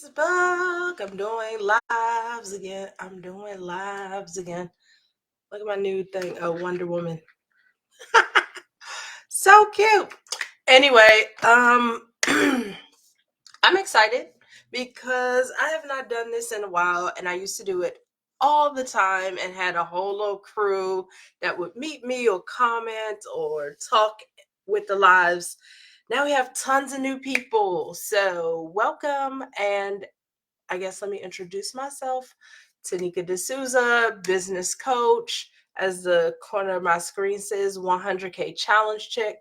Facebook. I'm doing lives again. Look at my new thing. Oh, Wonder Woman. So cute. Anyway, I'm excited because I have not done this in a while and I used to do it all the time and had a whole little crew that would meet me or comment or talk with the lives. Now we have tons of new people. So, welcome, and I guess let me introduce myself. Tanika D'Souza, business coach, as the corner of my screen says, 100K challenge chick.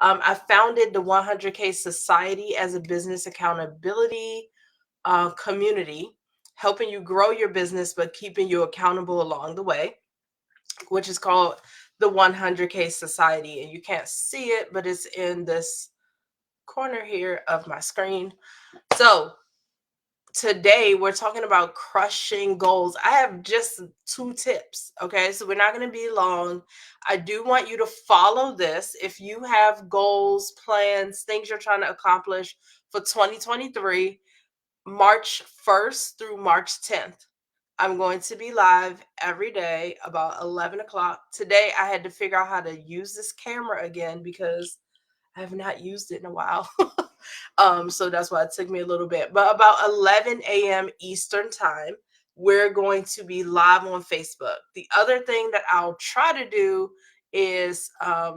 I founded the 100K Society as a business accountability community, helping you grow your business but keeping you accountable along the way, which is called the 100K Society. And you can't see it, but it's in this corner here of my screen. So, today we're talking about crushing goals. I have just 2 tips. Okay, so we're not going to be long. I do want you to follow this. If you have goals, plans, things you're trying to accomplish for 2023, March 1st through March 10th, I'm going to be live every day about 11 o'clock. Today I had to figure out how to use this camera again because I have not used it in a while. So that's why it took me a little bit. But about 11 a.m. Eastern time, we're going to be live on Facebook. The other thing that I'll try to do is I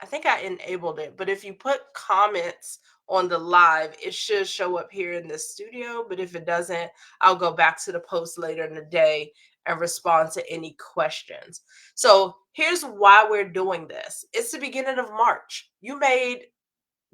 think I enabled it, but if you put comments on the live, it should show up here in the studio. But if it doesn't, I'll go back to the post later in the day and respond to any questions. So here's why we're doing this. It's the beginning of March. You made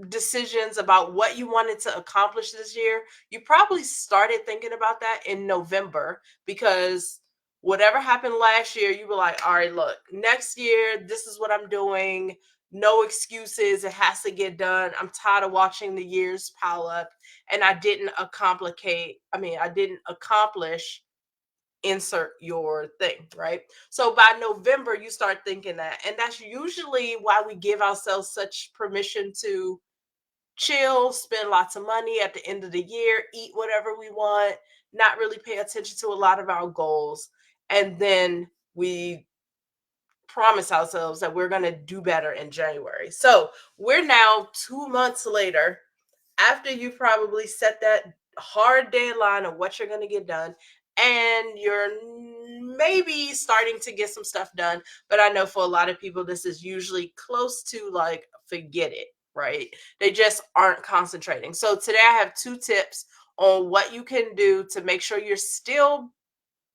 decisions about what you wanted to accomplish this year. You probably started thinking about that in November because whatever happened last year, you were like, all right, look, next year, this is what I'm doing. No excuses. It has to get done. I'm tired of watching the years pile up. And I didn't accomplish insert your thing, right? So by November, you start thinking that. And that's usually why we give ourselves such permission to chill, spend lots of money at the end of the year, eat whatever we want, not really pay attention to a lot of our goals. And then we promise ourselves that we're going to do better in January. So we're now 2 months later, after you probably set that hard deadline of what you're going to get done, and you're maybe starting to get some stuff done. But I know for a lot of people, this is usually close to like, forget it, right? They just aren't concentrating. So today I have 2 tips on what you can do to make sure you're still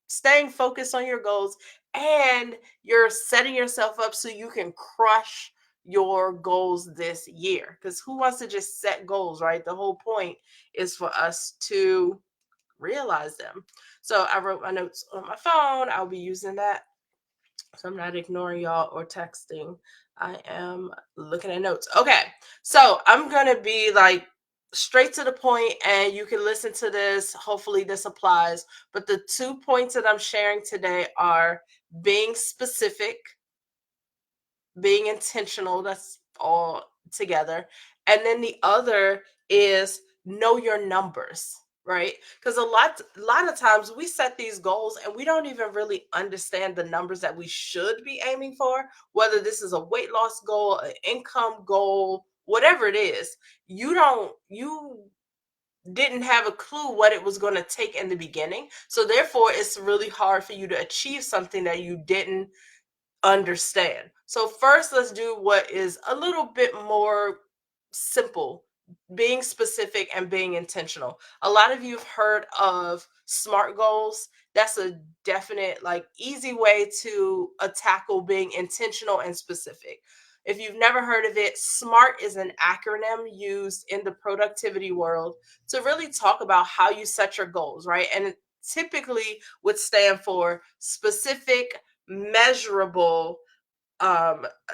staying focused on your goals and you're setting yourself up so you can crush your goals this year. Because who wants to just set goals, right? The whole point is for us to realize them. So I wrote my notes on my phone. I'll be using that. So I'm not ignoring y'all or texting. I am looking at notes. Okay. So I'm going to be like straight to the point and you can listen to this. Hopefully this applies. But the 2 points that I'm sharing today are being specific, being intentional. That's all together. And then the other is know your numbers, right? Because a lot of times we set these goals and we don't even really understand the numbers that we should be aiming for, whether this is a weight loss goal, an income goal, whatever it is. You didn't have a clue what it was going to take in the beginning. So therefore it's really hard for you to achieve something that you didn't understand. So first, let's do what is a little bit more simple, being specific and being intentional. A lot of you have heard of SMART goals. That's a definite, like, easy way to tackle being intentional and specific. If you've never heard of it, SMART is an acronym used in the productivity world to really talk about how you set your goals, right? And it typically would stand for specific, measurable,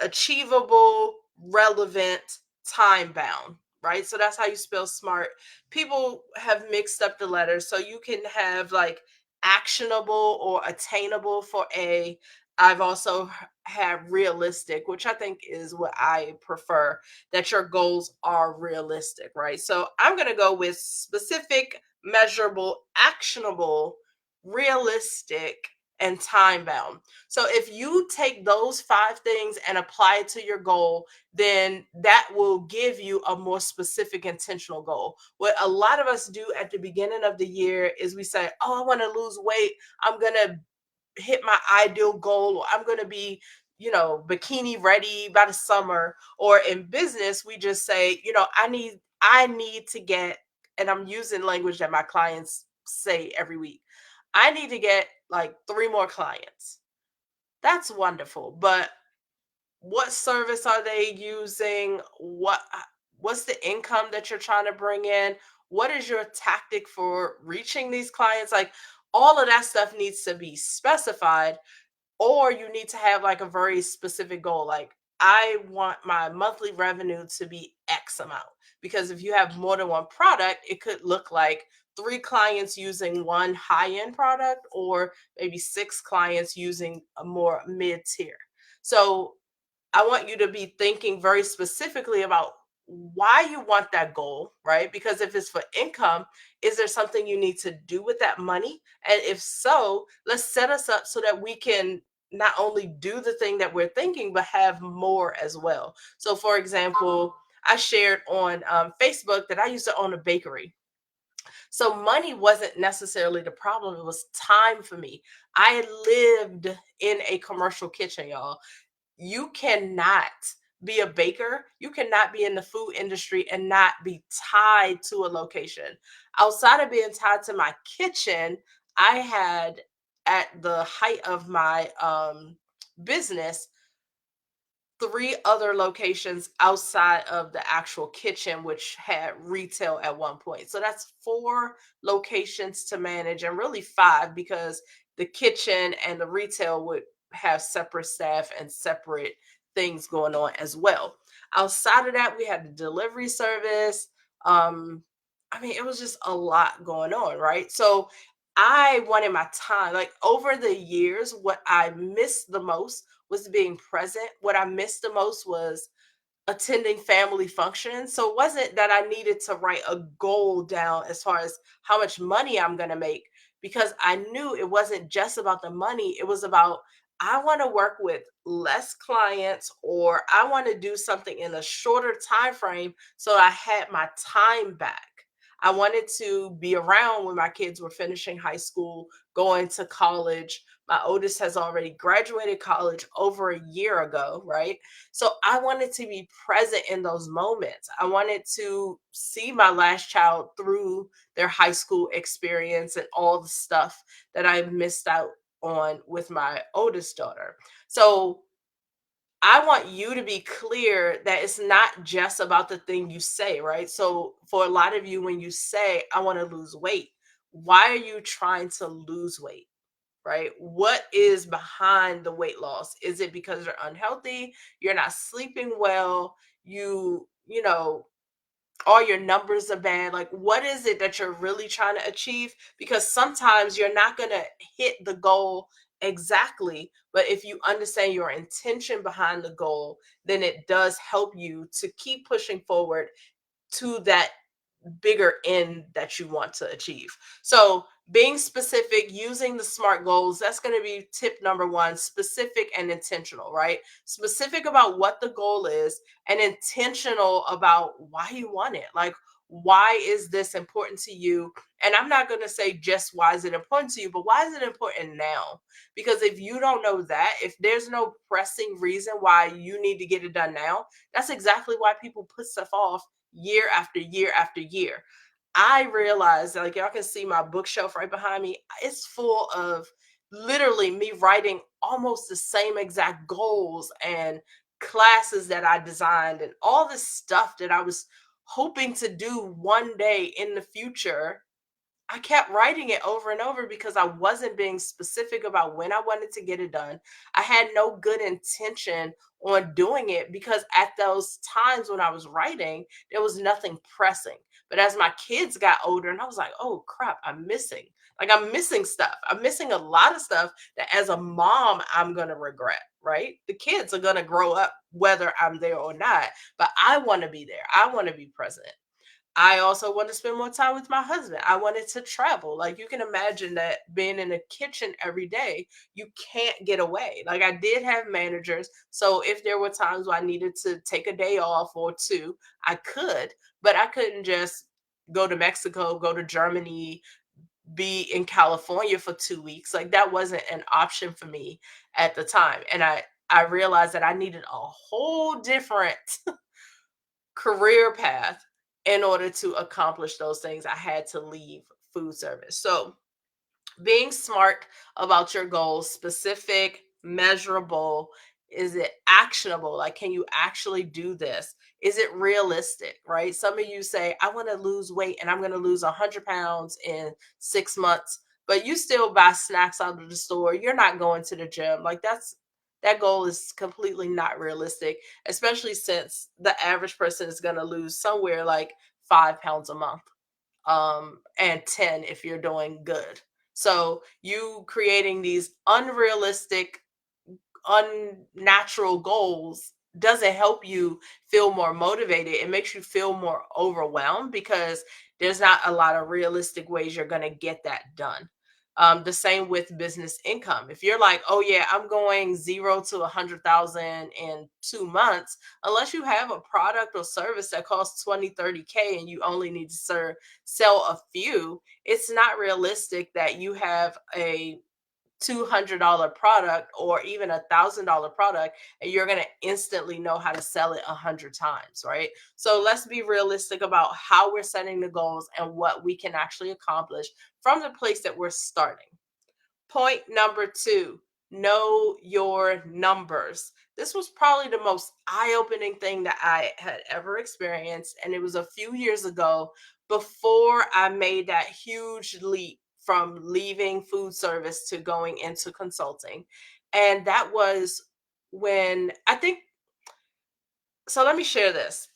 achievable, relevant, time bound, right? So that's how you spell SMART. People have mixed up the letters. So you can have like actionable or attainable for A, I've also had realistic, which I think is what I prefer, that your goals are realistic, right? So I'm going to go with specific, measurable, actionable, realistic, and time bound. So if you take those five things and apply it to your goal, then that will give you a more specific, intentional goal. What a lot of us do at the beginning of the year is we say, oh, I want to lose weight. I'm going to hit my ideal goal, or I'm going to be, bikini ready by the summer. Or in business, we just say, I need to get, and I'm using language that my clients say every week, I need to get like three more clients. That's wonderful, but what service are they using? What's the income that you're trying to bring in? What is your tactic for reaching these clients? Like, all of that stuff needs to be specified, or you need to have like a very specific goal. Like, I want my monthly revenue to be X amount. Because if you have more than one product, it could look like three clients using one high end product, or maybe six clients using a more mid tier. So I want you to be thinking very specifically about why you want that goal, right? Because if it's for income, is there something you need to do with that money? And if so, let's set us up so that we can not only do the thing that we're thinking, but have more as well. So, for example, I shared on Facebook that I used to own a bakery. So, money wasn't necessarily the problem, it was time for me. I lived in a commercial kitchen, y'all. You cannot be a baker, you cannot be in the food industry and not be tied to a location. Outside of being tied to my kitchen, I had, at the height of my business, three other locations outside of the actual kitchen, which had retail at one point. So that's four locations to manage, and really five, because the kitchen and the retail would have separate staff and separate things going on as well. Outside of that, we had the delivery service. Um, I mean, it was just a lot going on, right? So I wanted my time. Like, over the years, what I missed the most was being present. What I missed the most was attending family functions. So it wasn't that I needed to write a goal down as far as how much money I'm going to make, because I knew it wasn't just about the money. It was about, I want to work with less clients, or I want to do something in a shorter time frame so I had my time back. I wanted to be around when my kids were finishing high school, going to college. My oldest has already graduated college over a year ago, right? So I wanted to be present in those moments. I wanted to see my last child through their high school experience and all the stuff that I missed out on with my oldest daughter. So I want you to be clear that it's not just about the thing you say, right? So for a lot of you, when you say, I want to lose weight, why are you trying to lose weight? Right? What is behind the weight loss? Is it because you're unhealthy? You're not sleeping well? All your numbers are bad? Like, what is it that you're really trying to achieve? Because sometimes you're not going to hit the goal exactly, but if you understand your intention behind the goal, then it does help you to keep pushing forward to that bigger end that you want to achieve. So, being specific, using the SMART goals, that's going to be tip number one: specific and intentional, right? Specific about what the goal is, and intentional about why you want it. Like, why is this important to you? And I'm not going to say just why is it important to you, but why is it important now? Because if you don't know that, if there's no pressing reason why you need to get it done now, that's exactly why people put stuff off year after year after year. I realized that, like, y'all can see my bookshelf right behind me. It's full of literally me writing almost the same exact goals and classes that I designed, and all this stuff that I was hoping to do one day in the future. I kept writing it over and over because I wasn't being specific about when I wanted to get it done. I had no good intention on doing it, because at those times when I was writing, there was nothing pressing. But as my kids got older, and I was like, oh crap, I'm missing stuff. I'm missing a lot of stuff that as a mom, I'm going to regret, right? The kids are going to grow up whether I'm there or not, but I want to be there. I want to be present. I also want to spend more time with my husband. I wanted to travel. Like you can imagine that being in a kitchen every day, you can't get away. Like I did have managers. So if there were times where I needed to take a day off or two, I could, but I couldn't just go to Mexico, go to Germany, be in California for 2 weeks. Like that wasn't an option for me at the time. And I realized that I needed a whole different career path in order to accomplish those things. I had to leave food service. So being smart about your goals, specific, measurable. Is it actionable? Like, can you actually do this? Is it realistic? Right? Some of you say, I want to lose weight and I'm going to lose 100 pounds in 6 months, but you still buy snacks out of the store. You're not going to the gym. Like, that goal is completely not realistic, especially since the average person is going to lose somewhere like 5 pounds a month, and 10 if you're doing good. So you creating these unrealistic, unnatural goals doesn't help you feel more motivated. It makes you feel more overwhelmed because there's not a lot of realistic ways you're going to get that done. The same with business income. If you're like, oh yeah, I'm going 0 to 100,000 in 2 months, unless you have a product or service that costs 20, 30K and you only need to sell a few, it's not realistic that you have a $200 product or even $1,000 product and you're going to instantly know how to sell it 100 times, right? So let's be realistic about how we're setting the goals and what we can actually accomplish from the place that we're starting. Point number two, know your numbers. This was probably the most eye-opening thing that I had ever experienced. And it was a few years ago before I made that huge leap from leaving food service to going into consulting. And that was when I think, so let me share this.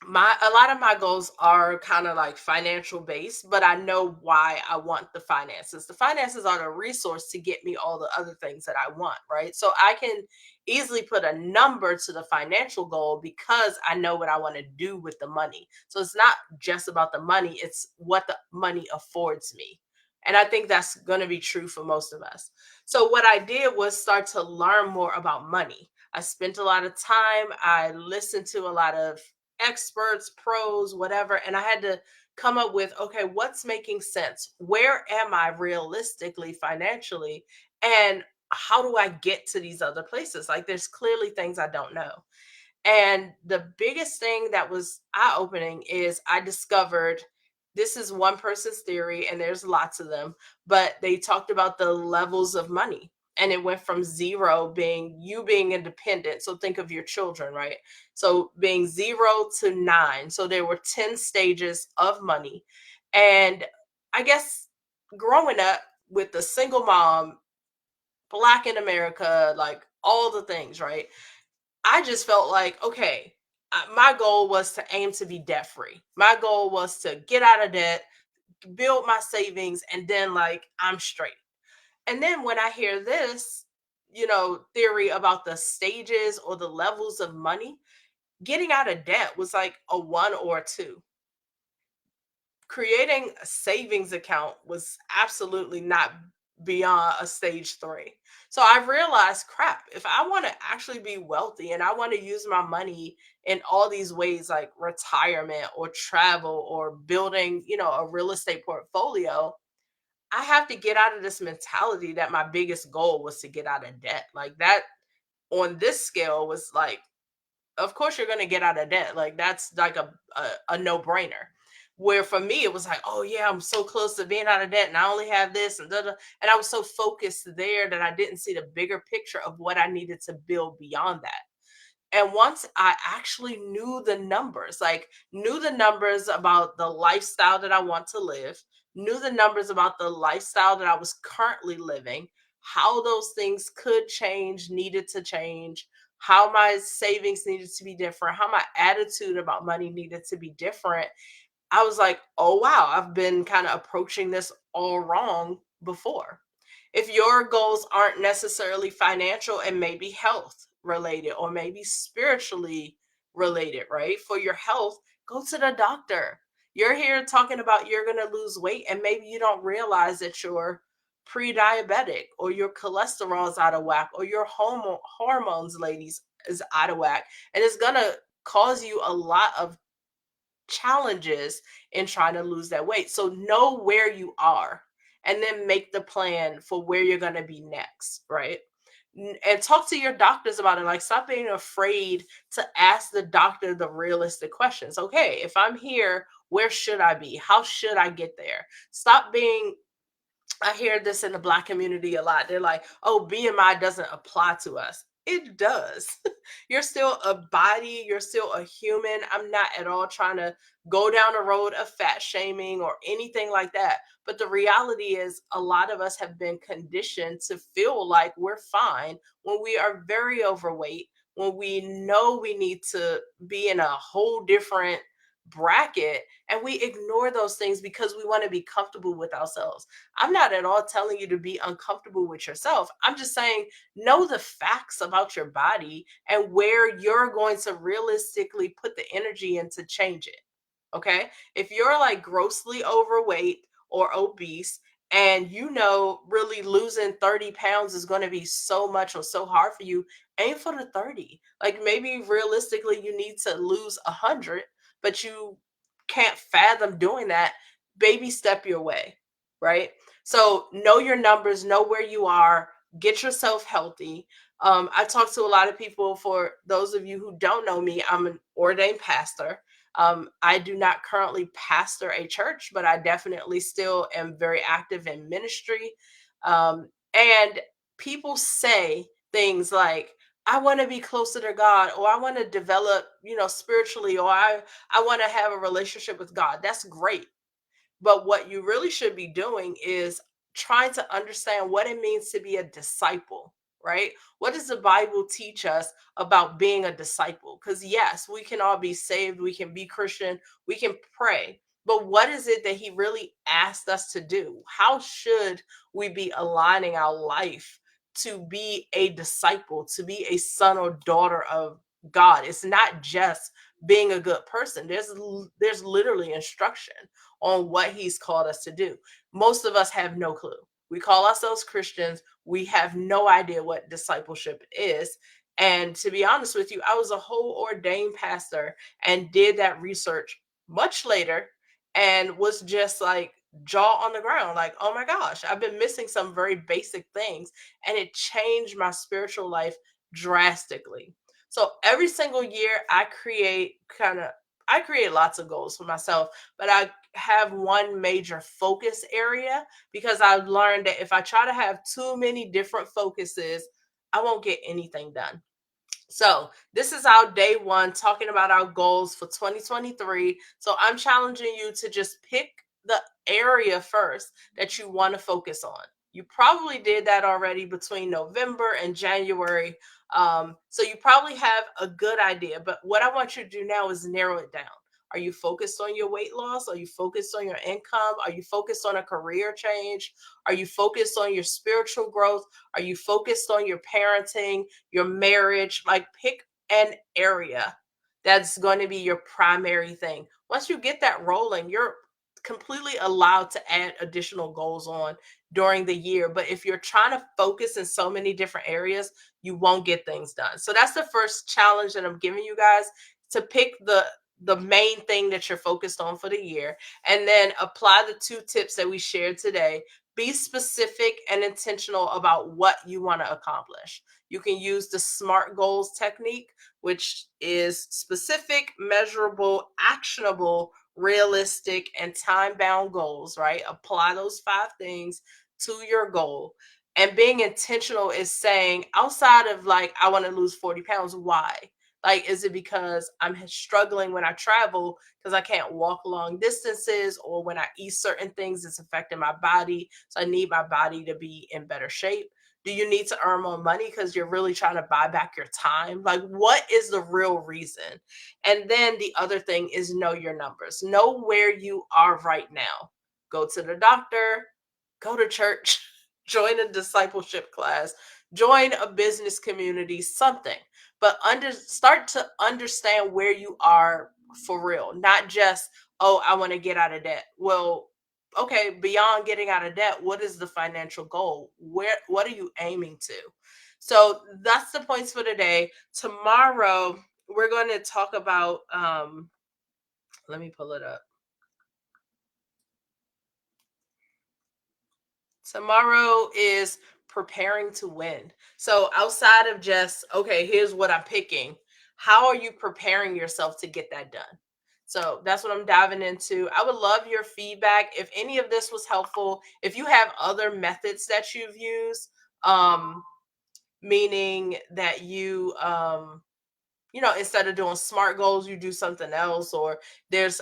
A lot of my goals are kind of like financial based, but I know why I want the finances. The finances are the resource to get me all the other things that I want, right? So I can easily put a number to the financial goal because I know what I want to do with the money. So it's not just about the money, it's what the money affords me. And I think that's going to be true for most of us. So what I did was start to learn more about money. I spent a lot of time, I listened to a lot of experts, pros, whatever. And I had to come up with, okay, what's making sense? Where am I realistically financially? And how do I get to these other places? Like there's clearly things I don't know. And the biggest thing that was eye opening is I discovered this is one person's theory, and there's lots of them, but they talked about the levels of money. And it went from zero being you being independent. So think of your children, right? So being 0 to 9. So there were 10 stages of money. And I guess growing up with a single mom, Black in America, like all the things, right? I just felt like, okay, my goal was to aim to be debt free. My goal was to get out of debt, build my savings, and then like I'm straight. And then when I hear this, theory about the stages or the levels of money, getting out of debt was like a one or a two. Creating a savings account was absolutely not beyond a stage three. So I realized, crap, if I want to actually be wealthy and I want to use my money in all these ways, like retirement or travel or building, a real estate portfolio, I have to get out of this mentality that my biggest goal was to get out of debt. Like that on this scale was like, of course you're going to get out of debt. Like that's like a no-brainer. Where for me it was like, oh yeah, I'm so close to being out of debt and I only have this and da, da. And I was so focused there that I didn't see the bigger picture of what I needed to build beyond that. And once I actually knew the numbers about the lifestyle that I want to live, knew the numbers about the lifestyle that I was currently living, how those things could change, needed to change, how my savings needed to be different, how my attitude about money needed to be different. I was like, oh wow, I've been kind of approaching this all wrong before. If your goals aren't necessarily financial and maybe health related or maybe spiritually related, right? For your health, go to the doctor. You're here talking about you're going to lose weight, and maybe you don't realize that you're pre-diabetic, or your cholesterol is out of whack, or your hormones, ladies, is out of whack, and it's going to cause you a lot of challenges in trying to lose that weight. So know where you are and then make the plan for where you're going to be next, right? And talk to your doctors about it. Like, stop being afraid to ask the doctor the realistic questions. Okay, if I'm here, where should I be? How should I get there? Stop being, I hear this in the Black community a lot. They're like, oh, BMI doesn't apply to us. It does. You're still a body, you're still a human. I'm not at all trying to go down the road of fat shaming or anything like that. But the reality is, a lot of us have been conditioned to feel like we're fine when we are very overweight, when we know we need to be in a whole different bracket, and we ignore those things because we want to be comfortable with ourselves. I'm not at all telling you to be uncomfortable with yourself. I'm just saying, know the facts about your body and where you're going to realistically put the energy in to change it. Okay. If you're like grossly overweight or obese, and you know really losing 30 pounds is going to be so much or so hard for you, aim for the 30. Like, maybe realistically you need to lose 100, but you can't fathom doing that. Baby step your way, right? So know your numbers, know where you are, get yourself healthy. I talk to a lot of people. For those of you who don't know me, I'm an ordained pastor. I do not currently pastor a church, but I definitely still am very active in ministry. And people say things like, I want to be closer to God, or I want to develop, spiritually, or I want to have a relationship with God. That's great. But what you really should be doing is trying to understand what it means to be a disciple, right? What does the Bible teach us about being a disciple? Because, yes, we can all be saved, we can be Christian, we can pray. But what is it that he really asked us to do? How should we be aligning our life to be a disciple, to be a son or daughter of God? It's not just being a good person. There's literally instruction on what he's called us to do. Most of us have no clue. We call ourselves Christians. We have no idea what discipleship is. And to be honest with you, I was a whole ordained pastor and did that research much later, and was just like jaw on the ground, like, oh my gosh, I've been missing some very basic things. And it changed my spiritual life drastically. So every single year I create lots of goals for myself, but I have one major focus area, because I've learned that if I try to have too many different focuses, I won't get anything done. So, this is our day one talking about our goals for 2023. So, I'm challenging you to just pick the area first that you want to focus on. You probably did that already between November and January. So, you probably have a good idea. But what I want you to do now is narrow it down. Are you focused on your weight loss? Are you focused on your income? Are you focused on a career change? Are you focused on your spiritual growth? Are you focused on your parenting, your marriage? Like, pick an area that's going to be your primary thing. Once you get that rolling, you're completely allowed to add additional goals on during the year. But if you're trying to focus in so many different areas, you won't get things done. So that's the first challenge that I'm giving you guys, to pick the main thing that you're focused on for the year, and then apply the 2 tips that we shared today. Be specific and intentional about what you want to accomplish. You can use the SMART goals technique, which is specific, measurable, actionable, realistic, and time bound goals, right? Apply those 5 things to your goal. And being intentional is saying, outside of like, I want to lose 40 pounds, why? Like, is it because I'm struggling when I travel because I can't walk long distances, or when I eat certain things, it's affecting my body? So I need my body to be in better shape. Do you need to earn more money because you're really trying to buy back your time? Like, what is the real reason? And then the other thing is know your numbers, know where you are right now. Go to the doctor, go to church, join a discipleship class, join a business community, something. But start to understand where you are for real, not just, oh, I want to get out of debt. Well, okay, beyond getting out of debt, what is the financial goal? What are you aiming to? So that's the points for today. Tomorrow we're going to talk about let me pull it up. Tomorrow is preparing to win. So outside of just, okay, here's what I'm picking, how are you preparing yourself to get that done? So that's what I'm diving into. I would love your feedback. If any of this was helpful, if you have other methods that you've used, um, meaning that instead of doing smart goals, you do something else, or there's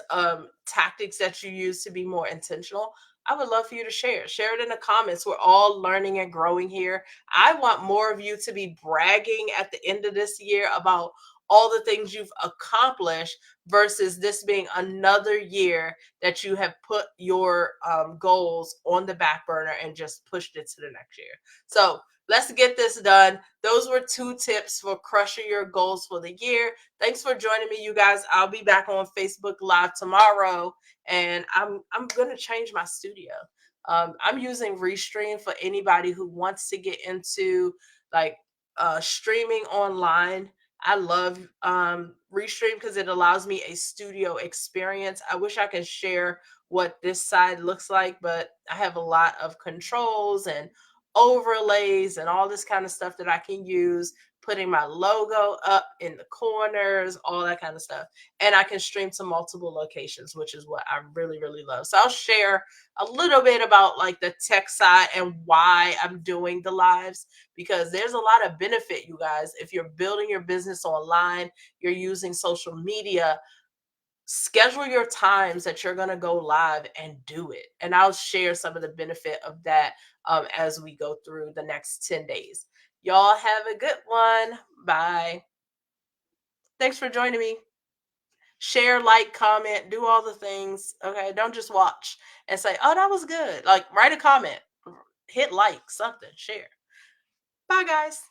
tactics that you use to be more intentional. I would love for you to share it in the comments. We're all learning and growing here. I want more of you to be bragging at the end of this year about all the things you've accomplished versus this being another year that you have put your goals on the back burner and just pushed it to the next year. So let's get this done. Those were 2 tips for crushing your goals for the year. Thanks for joining me, you guys. I'll be back on Facebook Live tomorrow, and I'm gonna change my studio. I'm using Restream for anybody who wants to get into like streaming online. I love Restream because it allows me a studio experience. I wish I could share what this side looks like, but I have a lot of controls and overlays and all this kind of stuff that I can use, putting my logo up in the corners, all that kind of stuff. And I can stream to multiple locations, which is what I really, really love. So I'll share a little bit about like the tech side and why I'm doing the lives, because there's a lot of benefit, you guys. If you're building your business online, you're using social media, schedule your times that you're going to go live and do it. And I'll share some of the benefit of that as we go through the next 10 days. Y'all have a good one. Bye. Thanks for joining me. Share, like, comment, do all the things. Okay. Don't just watch and say, oh, that was good. Like, write a comment, hit like, something, share. Bye, guys.